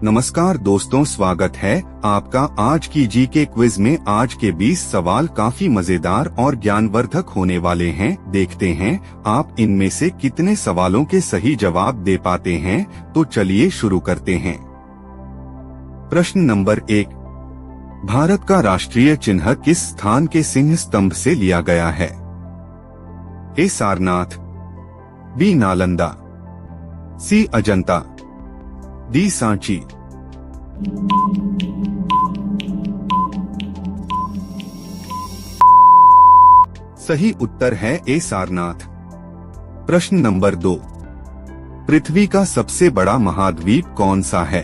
नमस्कार दोस्तों, स्वागत है आपका आज की जीके क्विज में। आज के 20 सवाल काफी मजेदार और ज्ञानवर्धक होने वाले हैं। देखते हैं आप इनमें से कितने सवालों के सही जवाब दे पाते हैं। तो चलिए शुरू करते हैं। प्रश्न नंबर 1, भारत का राष्ट्रीय चिन्ह किस स्थान के सिंह स्तंभ से लिया गया है? ए सारनाथ, बी नालंदा, सी अजंता, डी सांची। सही उत्तर है ए सारनाथ। प्रश्न नंबर 2, पृथ्वी का सबसे बड़ा महाद्वीप कौन सा है?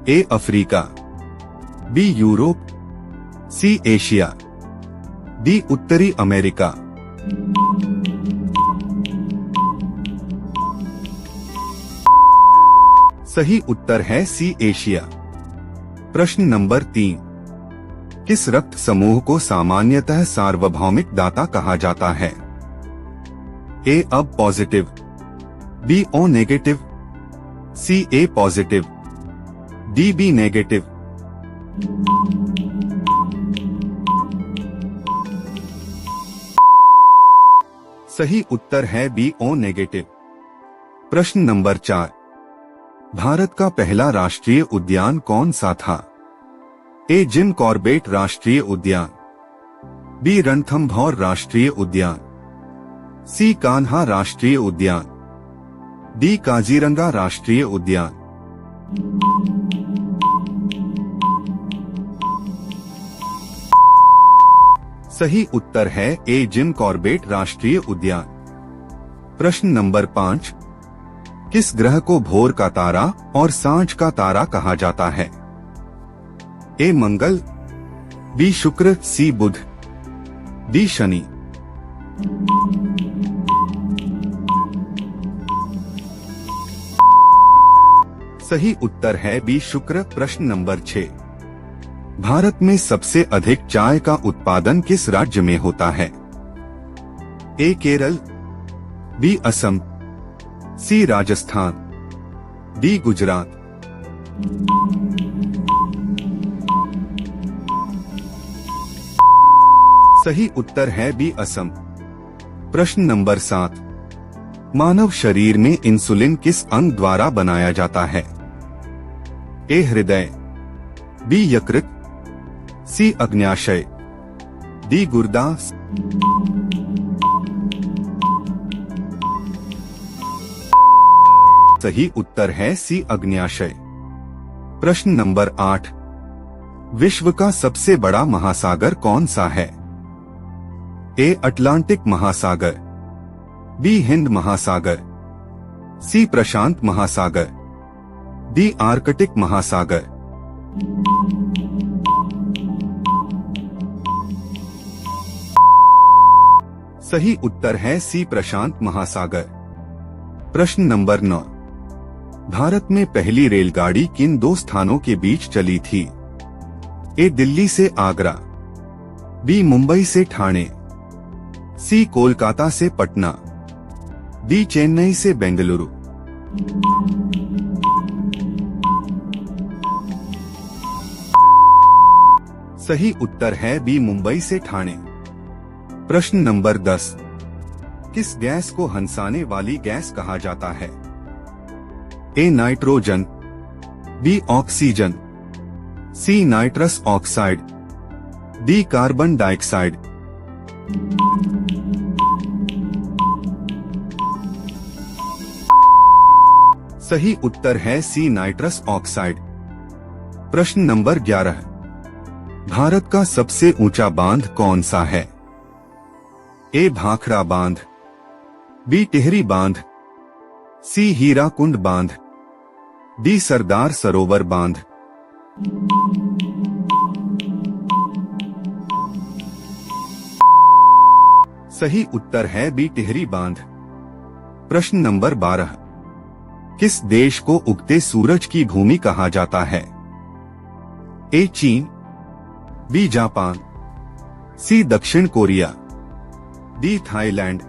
A Africa, B Europe, C Asia, D उत्तरी अमेरिका। सही उत्तर है सी एशिया। प्रश्न नंबर 3, किस रक्त समूह को सामान्यतः सार्वभौमिक दाता कहा जाता है? ए अब पॉजिटिव, बी ओ नेगेटिव, सी ए पॉजिटिव, डी बी नेगेटिव। सही उत्तर है बी ओ नेगेटिव। प्रश्न नंबर 4, भारत का पहला राष्ट्रीय उद्यान कौन सा था? ए जिम कॉर्बेट राष्ट्रीय उद्यान, बी रणथंभौर राष्ट्रीय उद्यान, सी कान्हा राष्ट्रीय उद्यान, डी काजीरंगा राष्ट्रीय उद्यान। सही उत्तर है ए जिम कॉर्बेट राष्ट्रीय उद्यान। प्रश्न नंबर 5, किस ग्रह को भोर का तारा और सांझ का तारा कहा जाता है? ए मंगल, बी शुक्र, सी बुध, डी शनि। सही उत्तर है बी शुक्र। प्रश्न नंबर 6, भारत में सबसे अधिक चाय का उत्पादन किस राज्य में होता है? ए केरल, बी असम, सी राजस्थान, डी गुजरात। सही उत्तर है बी असम। प्रश्न नंबर 7, मानव शरीर में इंसुलिन किस अंग द्वारा बनाया जाता है? ए हृदय, बी यकृत, सी अग्न्याशय, डी गुर्दा। सही उत्तर है सी अग्न्याशय। प्रश्न नंबर 8, विश्व का सबसे बड़ा महासागर कौन सा है? ए अटलांटिक महासागर, बी हिंद महासागर, सी प्रशांत महासागर, डी आर्कटिक महासागर। सही उत्तर है सी प्रशांत महासागर। प्रश्न नंबर 9, भारत में पहली रेलगाड़ी किन 2 स्थानों के बीच चली थी? ए दिल्ली से आगरा, बी मुंबई से ठाणे, सी कोलकाता से पटना, डी चेन्नई से बेंगलुरु। सही उत्तर है बी मुंबई से ठाणे। प्रश्न नंबर 10, किस गैस को हंसाने वाली गैस कहा जाता है? A nitrogen, B oxygen, C nitrous oxide, D carbon dioxide. सही उत्तर है सी नाइट्रस ऑक्साइड। प्रश्न नंबर 11, भारत का सबसे ऊंचा बांध कौन सा है? ए भाखड़ा बांध, बी टिहरी बांध, सी हीराकुंड बांध, डी सरदार सरोवर बांध। सही उत्तर है बी टिहरी बांध। प्रश्न नंबर 12, किस देश को उगते सूरज की भूमि कहा जाता है? ए चीन, बी जापान, सी दक्षिण कोरिया, डी थाईलैंड।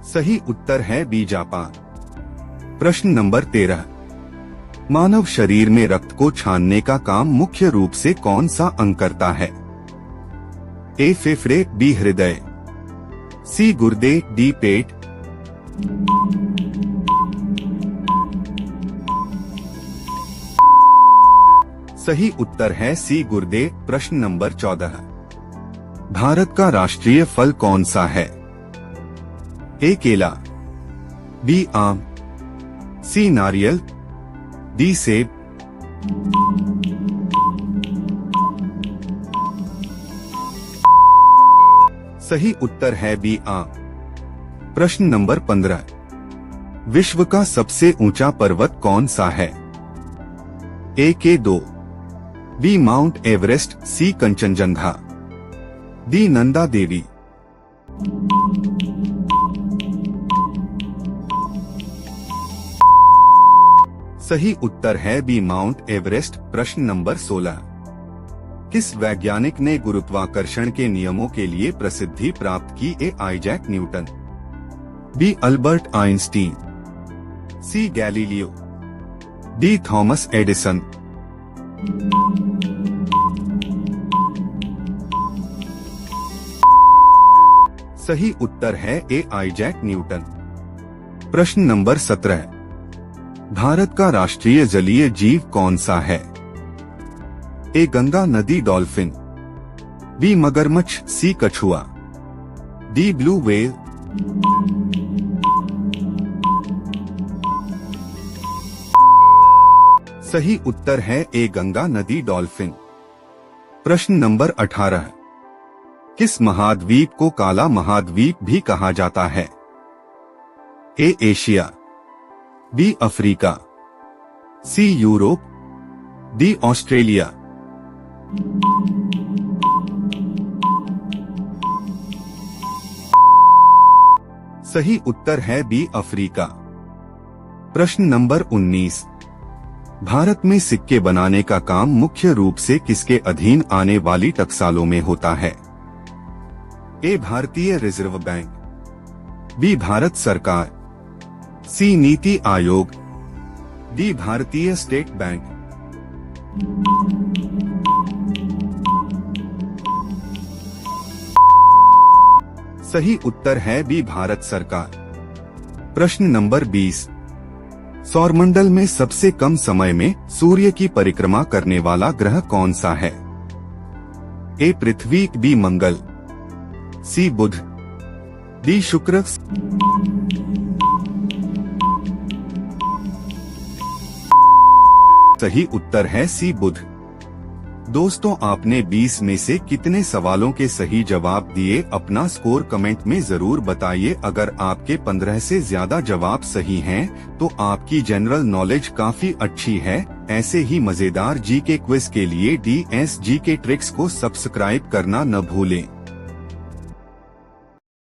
सही उत्तर है बी जापान। प्रश्न नंबर 13। मानव शरीर में रक्त को छानने का काम मुख्य रूप से कौन सा अंग करता है? ए फेफड़े, बी हृदय, सी गुर्दे, डी पेट। सही उत्तर है सी गुर्दे। प्रश्न नंबर 14। भारत का राष्ट्रीय फल कौन सा है? ए केला, बी आम, सी नारियल, डी सेब। सही उत्तर है बी आम। प्रश्न नंबर 15। विश्व का सबसे ऊंचा पर्वत कौन सा है? ए K2, बी माउंट एवरेस्ट, सी कंचनजंगा, डी नंदा देवी। सही उत्तर है बी माउंट एवरेस्ट। प्रश्न नंबर 16। किस वैज्ञानिक ने गुरुत्वाकर्षण के नियमों के लिए प्रसिद्धि प्राप्त की? A Isaac Newton, B Albert Einstein, C Galileo, D Thomas Edison. सही उत्तर है ए आइजैक न्यूटन। प्रश्न नंबर 17। भारत का राष्ट्रीय जलीय जीव कौन सा है? ए गंगा नदी डॉल्फिन, बी मगरमच्छ, सी कछुआ, डी ब्लू व्हेल। सही उत्तर है ए गंगा नदी डॉल्फिन। प्रश्न नंबर 18। किस महाद्वीप को काला महाद्वीप भी कहा जाता है? A Asia, B Africa, C Europe, D Australia. सही उत्तर है बी अफ्रीका। प्रश्न नंबर 19। भारत में सिक्के बनाने का काम मुख्य रूप से किसके अधीन आने वाली टकसालों में होता है? ए भारतीय रिजर्व बैंक, बी भारत सरकार, सी नीति आयोग, डी भारतीय स्टेट बैंक। सही उत्तर है बी भारत सरकार। प्रश्न नंबर 20। सौरमंडल में सबसे कम समय में सूर्य की परिक्रमा करने वाला ग्रह कौन सा है? ए पृथ्वी, बी मंगल, सी बुध, डी शुक्र। सही उत्तर है सी बुध। दोस्तों, आपने 20 में से कितने सवालों के सही जवाब दिए? अपना स्कोर कमेंट में जरूर बताइए। अगर आपके 15 से ज्यादा जवाब सही हैं, तो आपकी जनरल नॉलेज काफी अच्छी है। ऐसे ही मजेदार जीके क्विज के लिए DS GK ट्रिक्स को सब्सक्राइब करना न भूलें।